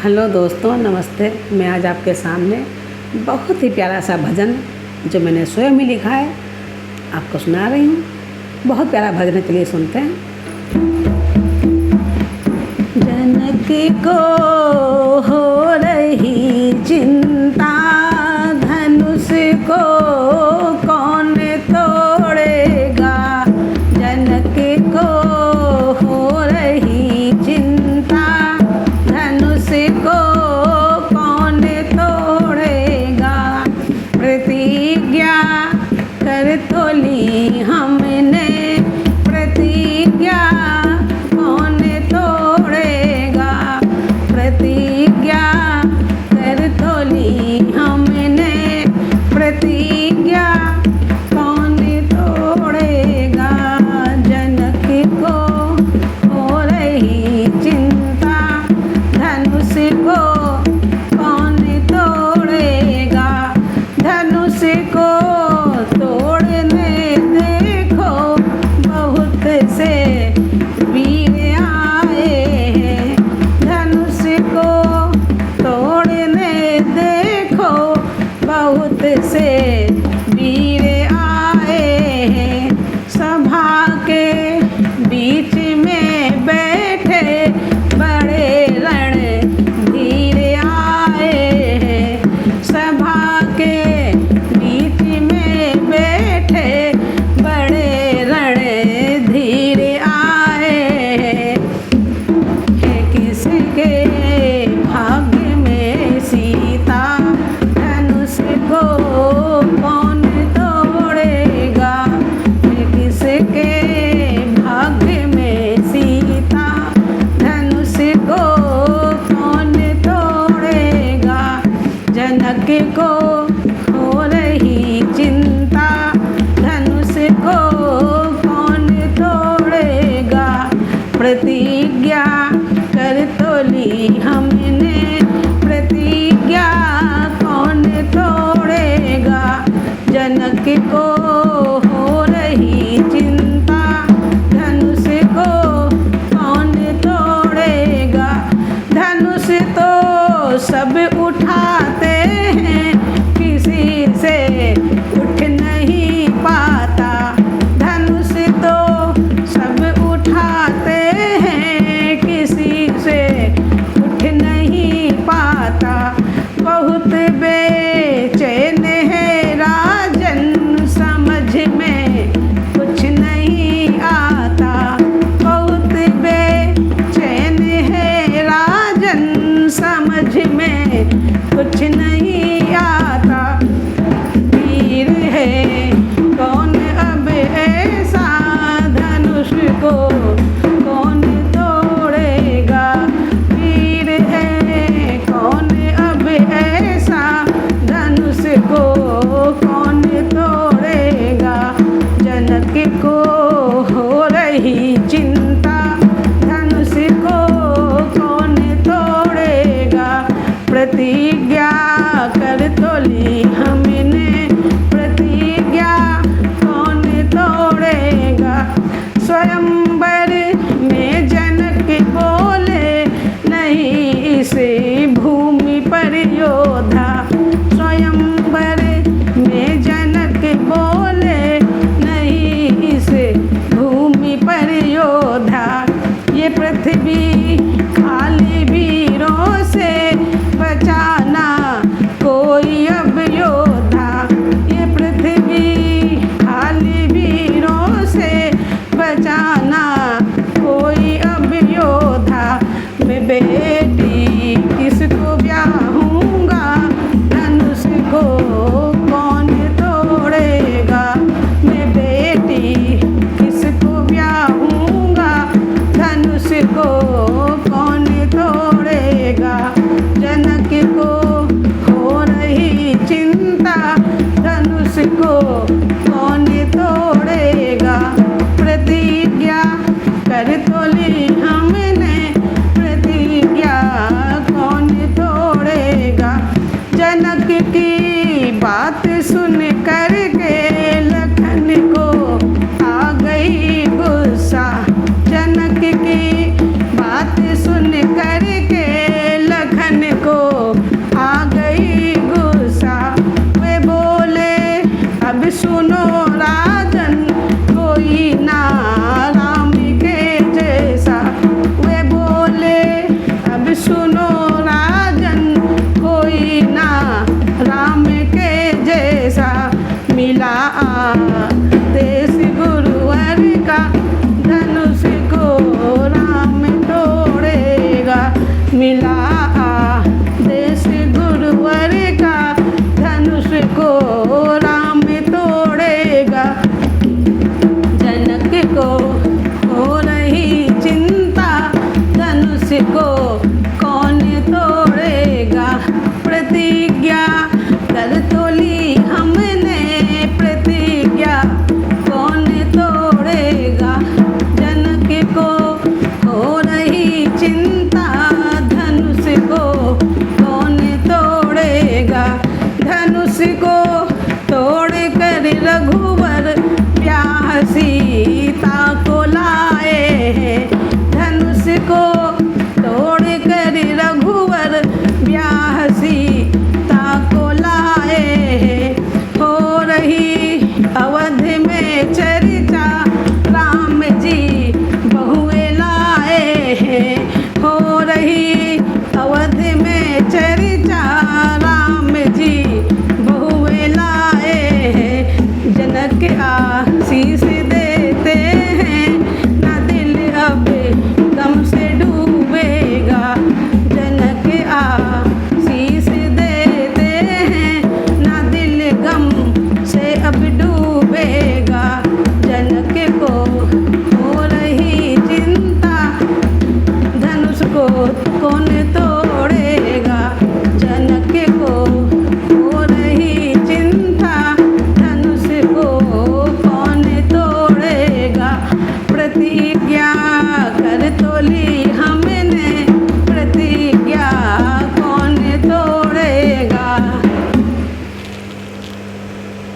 Hello दोस्तों, नमस्ते। मैं आज आपके सामने बहुत ही प्यारा सा भजन जो मैंने स्वयं ही लिखा है आपको सुना रही हूँ। बहुत प्यारा भजन है, चलिए सुनते हैं। जनक को हो रही चिंता, धनुष को कौन तोड़ेगा। जनक को हो रही चिंता, धनुष को कौन तोड़ेगा। प्रतिज्ञा कर तो ली हमने, प्रतिज्ञा कौन तोड़ेगा। प्रतिज्ञा कर तो ली हमने, प्रतिज्ञा कौन तोड़ेगा। जनक को हो रही चिंता, धनुष को कौन तोड़ेगा। धनुष को तोड़ने देखो बहुत से वीर आए हैं। धनुष को तोड़ने देखो बहुत से वीर आए हैं। सभा के बीच में बैठे बड़े रणधीर आए हैं। सभा के बीच में बैठे बड़े रणधीर आए हैं। किसके भाग्य में सीता, धनुष को कौन तोड़ेगा। किसके भाग्य में सीता, धनुष को कौन तोड़ेगा। जनक को हो रही चिंता, धनुष को कौन तोड़ेगा। प्रतिज्ञा कर तो ली हमने, प्रतिज्ञा कौन तोड़ेगा। जनक को हो रही चिंता, धनुष को कौन तोड़ेगा। धनुष तो सब उठाते हैं, किसी से उठ नहीं पाता। धनुष तो सब उठाते हैं, किसी से उठ नहीं पाता। बहुत बेचैन है राजन, समझ में कुछ नहीं आता। बहुत बेचैन है राजन, समझ में कुछ नहीं आता। वीर है कौन अब ऐसा, धनुष को कौन तोड़ेगा। वीर है कौन अब ऐसा, धनुष को कौन तोड़ेगा। जनक को हो रही चिंता, धनुष को कौन तोड़ेगा। प्रतिज्ञा कर तो ली हमने, प्रतिज्ञा कौन तोड़ेगा। स्वयंवर में जनक बोले, नहीं इस भूमि पर योधा। स्वयंवर में जनक बोले, नहीं इस भूमि पर योधा। ये पृथ्वी खाली वीरों से बचाना कोई अब योद्धा। ये पृथ्वी खाली वीरों से बचाना कोई अब योद्धा। मैं बेटी किसको ब्याहूँगा, धनुष को कौन तोड़ेगा। मैं बेटी किसको ब्याहूँगा, धनुष को कौन तोड़ेगा। जनक को हो रही चिंता, धनुष को कौन तोड़ेगा। प्रतिज्ञा कर तो ली हमने, प्रतिज्ञा कौन सुनो राजन, कोई ना राम के जैसा मिला। देश गुरुवर का धनुष को राम तोड़ेगा, मिला। देश गुरुवर का धनुष को राम तोड़ेगा। जनक को हो रही चिंता, धनुष को कौन तोड़ेगा। प्रतिज्ञा कर तो ली हमने, प्रतिज्ञा कौन तोड़ेगा। जनक को हो रही चिंता, धनुष को कौन तोड़ेगा। धनुष को तोड़ कर रघुवर ब्याह सीता को लाए हैं। धनुष को तोड़ कर रघुवर ब्याह सीता को लाए हैं। हो रही अवध में चर्चा, राम जी बहुएं लाए हैं। हो रही अवध में चर्चा, राम जी बहुएं लाए हैं। जनक आशीष देते हैं, ना दिल अब गम से डूबेगा। जनक आशीष देते हैं, ना दिल गम से अब डूबेगा। जनक को हो रही चिंता, धनुष को कौन तोड़ेगा। जनक को हो रही चिंता, धनुष को कौन तोड़ेगा।